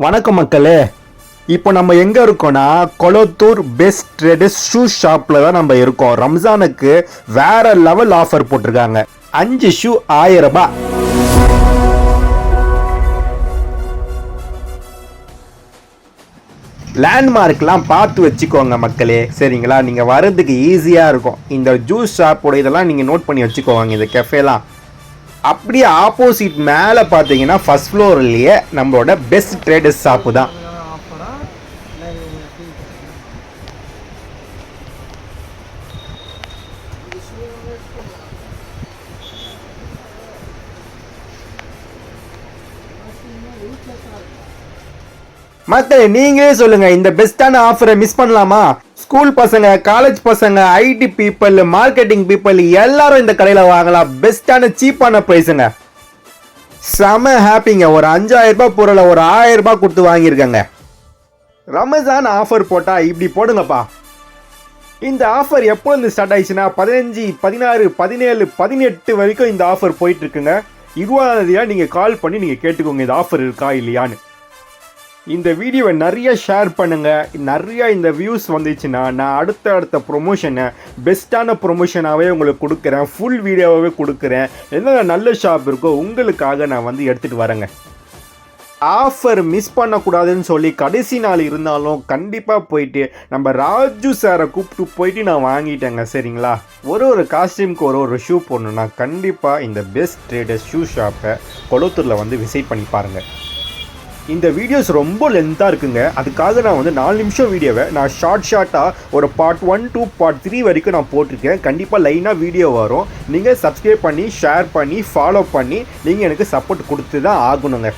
வணக்கம் மக்களே. இப்போ நம்ம எங்க இருக்கோம்னா கொளத்தூர் பெஸ்ட் ட்ரேடர்ஸ் ஷூ ஷாப்ல தான் நம்ம இருக்கோம். ரம்ஜானுக்கு வேற லெவல் ஆஃபர் போட்டிருக்காங்க. 5 ஷூ 1000 ரூபாய். லேண்ட்மார்க்லாம் பார்த்து வச்சுக்கோங்க மக்களே, சரிங்களா? நீங்கள் வர்றதுக்கு ஈஸியாக இருக்கும். இந்த ஜூஸ் ஷாப்போட இதெல்லாம் நீங்கள் நோட் பண்ணி வச்சுக்கோங்க. இந்த கெஃபேலாம் அப்படியே ஆப்போசிட் மேலே பார்த்தீங்கன்னா ஃபர்ஸ்ட் ஃப்ளோர்லேயே நம்மளோட பெஸ்ட் ட்ரேடர்ஸ் ஷாப்பு தான். மக்களே நீங்களே சொல்லுங்க, இந்த பெஸ்டான ஆஃபரை மிஸ் பண்ணலாமா? ஸ்கூல் பசங்க, காலேஜ் பசங்க, ஐடி பீப்பிள், மார்க்கெட்டிங் பீப்பிள் எல்லாரும் இந்த கடையில் வாங்கலாம். பெஸ்டான சீப்பான பிரைஸுங்க. செம ஹாப்பிங்க. ஒரு 5000 ரூபாய் பொருளை ஒரு 1000 ரூபாய் கொடுத்து வாங்கியிருக்கேங்க. ரமஜான் ஆஃபர் போட்டா இப்படி போடுங்கப்பா. இந்த ஆஃபர் எப்போ இருந்து ஸ்டார்ட் ஆயிடுச்சுன்னா 15, 16, 17, 18 வரைக்கும் இந்த ஆஃபர் போயிட்டு இருக்குங்க. 20ஆம் நீங்கள் கால் பண்ணி நீங்கள் கேட்டுக்கோங்க இந்த ஆஃபர் இருக்கா இல்லையான்னு. இந்த வீடியோவை நிறைய ஷேர் பண்ணுங்கள். நிறையா இந்த வியூஸ் வந்துச்சுன்னா நான் அடுத்த ப்ரொமோஷனை பெஸ்ட்டான ப்ரொமோஷனாகவே உங்களுக்கு கொடுக்குறேன். ஃபுல் வீடியோவாகவே கொடுக்குறேன். என்னென்ன நல்ல ஷாப் இருக்கோ உங்களுக்காக நான் வந்து எடுத்துகிட்டு வரேங்க. ஆஃபர் மிஸ் பண்ணக்கூடாதுன்னு சொல்லி கடைசி நாள் இருந்தாலும் கண்டிப்பாக போயிட்டு நம்ம ராஜு சாரை கூப்பிட்டு போயிட்டு நான் வாங்கிட்டேங்க, சரிங்களா? ஒரு காஸ்டியூமுக்கு ஒரு ஷூ போடணுன்னா கண்டிப்பாக இந்த பெஸ்ட் ட்ரேடர்ஸ் ஷூ ஷாப்பை கொளத்தூரில் வந்து விசிட் பண்ணி பாருங்கள். இந்த வீடியோஸ் ரொம்ப லென்த்தாக இருக்குங்க. அதுக்காக நான் வந்து 4 நிமிஷம் வீடியோவை நான் ஷார்ட்டாக ஒரு பார்ட் 1 to பார்ட் 3 வரைக்கும் நான் போட்டிருக்கேன். கண்டிப்பாக லைனாக வீடியோ வரும். நீங்கள் சப்ஸ்கிரைப் பண்ணி ஷேர் பண்ணி ஃபாலோ பண்ணி நீங்கள் எனக்கு சப்போர்ட் கொடுத்து தான் ஆகணுங்க.